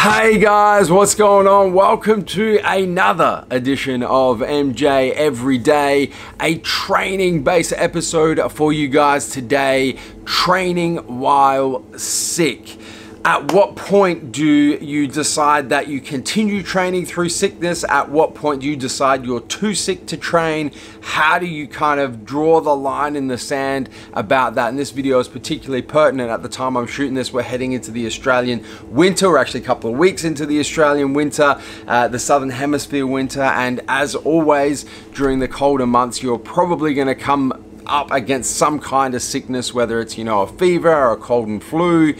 Hey guys, what's going on? Welcome to another edition of MJ Everyday, a training-based episode for you guys today. Training while sick. At what point do you decide that you continue training through sickness? At what point do you decide you're too sick to train? How do you kind of draw the line in the sand about that? And this video is particularly pertinent at the time I'm shooting this. We're heading into the Australian winter. We're actually a couple of weeks into the Australian winter, the Southern Hemisphere winter. And as always, during the colder months, you're probably going to come up against some kind of sickness, whether it's, a fever or a cold and flu,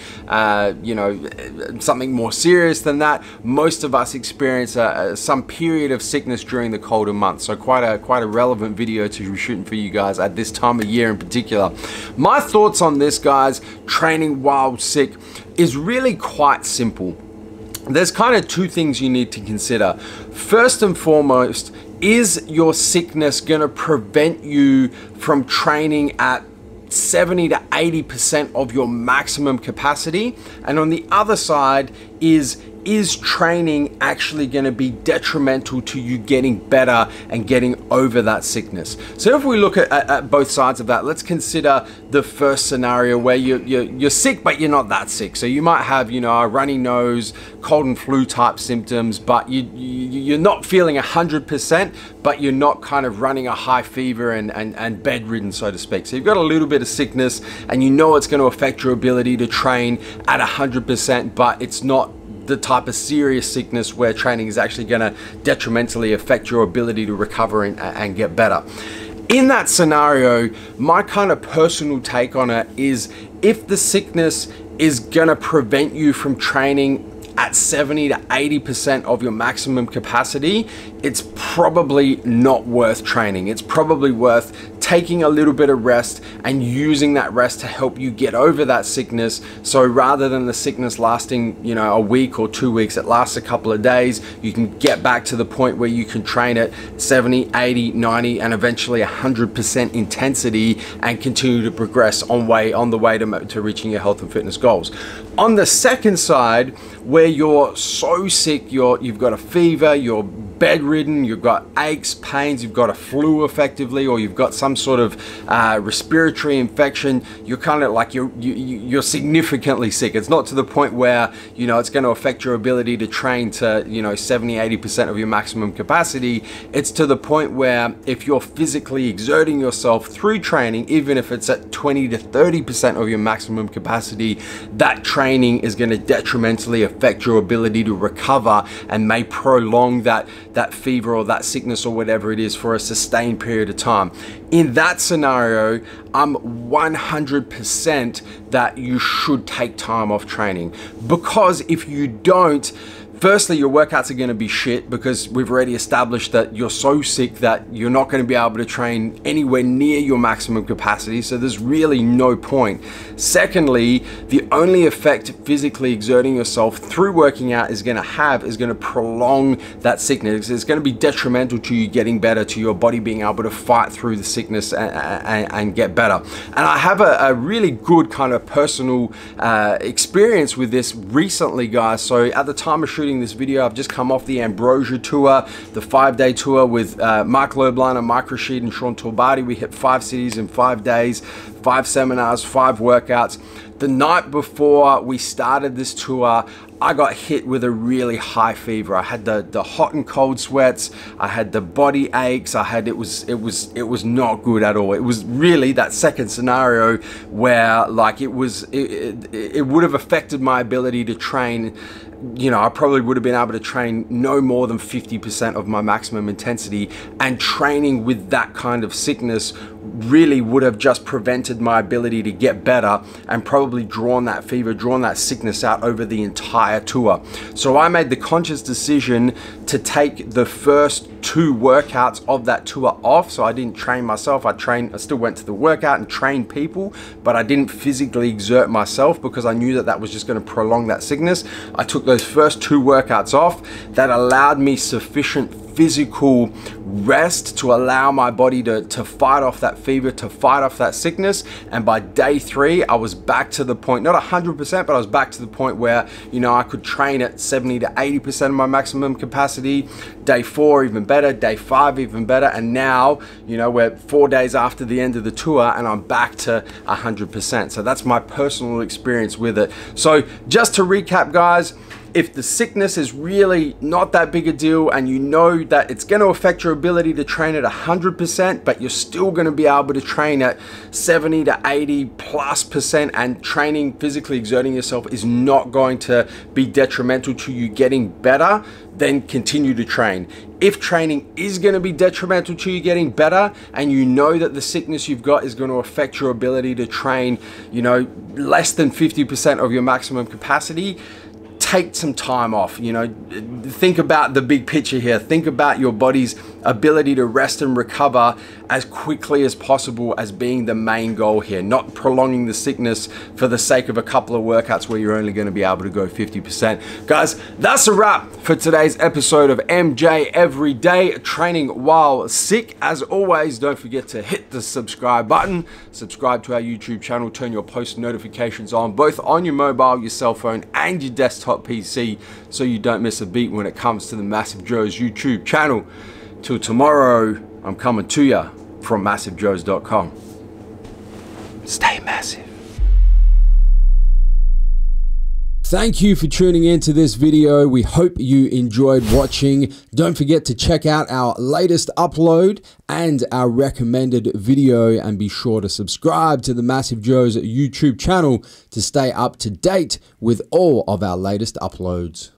something more serious than that. Most of us experience some period of sickness during the colder months. So quite a relevant video to be shooting for you guys at this time of year in particular. My thoughts on this, guys, training while sick, is really quite simple. There's kind of two things you need to consider. First and foremost, is your sickness going to prevent you from training at 70 to 80% of your maximum capacity? And on the other side, is training actually going to be detrimental to you getting better and getting over that sickness? So if we look at both sides of that, let's consider the first scenario where you're sick, but you're not that sick. So you might have, a runny nose, cold and flu type symptoms, but you're not feeling 100%, but you're not kind of running a high fever and bedridden, so to speak. So you've got a little bit of sickness and you know it's going to affect your ability to train at 100%, but it's not the type of serious sickness where training is actually going to detrimentally affect your ability to recover and get better. In that scenario, my kind of personal take on it is, if the sickness is going to prevent you from training at 70 to 80% of your maximum capacity, it's probably not worth training. It's probably worth taking a little bit of rest and using that rest to help you get over that sickness. So rather than the sickness lasting, a week or 2 weeks, it lasts a couple of days, you can get back to the point where you can train at 70, 80, 90, and eventually 100% intensity and continue to progress on the way to reaching your health and fitness goals. On the second side, where you're so sick, you've got a fever, you're bedridden, you've got aches, pains, you've got a flu effectively, or you've got some sort of respiratory infection, you're kind of like you're significantly sick. It's not to the point where it's going to affect your ability to train to 70-80% of your maximum capacity. It's to the point where if you're physically exerting yourself through training, even if it's at 20 to 30% of your maximum capacity, that training is going to detrimentally affect your ability to recover and may prolong that fever or that sickness or whatever it is for a sustained period of time. In that scenario, I'm 100% that you should take time off training, because if you don't, firstly, your workouts are going to be shit, because we've already established that you're so sick that you're not going to be able to train anywhere near your maximum capacity. So there's really no point. Secondly, the only effect physically exerting yourself through working out is going to prolong that sickness. It's going to be detrimental to you getting better, to your body being able to fight through the sickness and get better. And I have a really good kind of personal experience with this recently, guys. So at the time of shooting this video, I've just come off the Ambrosia tour, the 5-day tour with Mark Leblanc and Mike Rashid and Sean Torbati. We hit 5 cities in 5 days, 5 seminars, 5 workouts. The night before we started this tour, I got hit with a really high fever. I had the hot and cold sweats. I had the body aches. It was not good at all. It was really that second scenario where like it would have affected my ability to train. I probably would have been able to train no more than 50% of my maximum intensity, and training with that kind of sickness really would have just prevented my ability to get better and probably drawn that fever, drawn that sickness out over the entire tour. So I made the conscious decision to take the first 2 workouts of that tour off. So I didn't train myself. I still went to the workout and trained people, but I didn't physically exert myself because I knew that was just going to prolong that sickness. I took those first 2 workouts off. That allowed me sufficient physical rest to allow my body to fight off that fever, to fight off that sickness. And by day 3, I was back to the point, not 100%, but I was back to the point where, you know, I could train at 70 to 80% of my maximum capacity. Day 4, even better. Day 5, even better. And now, you know, we're 4 days after the end of the tour and I'm back to 100%. So that's my personal experience with it. So just to recap, guys, if the sickness is really not that big a deal and you know that it's going to affect your ability to train at 100%, but you're still going to be able to train at 70 to 80+%, and training, physically exerting yourself is not going to be detrimental to you getting better, then continue to train. If training is going to be detrimental to you getting better and you know that the sickness you've got is going to affect your ability to train, you know, less than 50% of your maximum capacity, take some time off. You know, think about the big picture here. Think about your body's ability to rest and recover as quickly as possible as being the main goal here, not prolonging the sickness for the sake of a couple of workouts where you're only going to be able to go 50%. Guys, that's a wrap for today's episode of MJ Everyday Training While Sick. As always, don't forget to hit the subscribe button, subscribe to our YouTube channel, turn your post notifications on both on your mobile, your cell phone, and your desktop PC so you don't miss a beat when it comes to the Massive Joes YouTube channel. Till tomorrow, I'm coming to you from MassiveJoes.com. Stay massive. Thank you for tuning into this video. We hope you enjoyed watching. Don't forget to check out our latest upload and our recommended video, and be sure to subscribe to the Massive Joes YouTube channel to stay up to date with all of our latest uploads.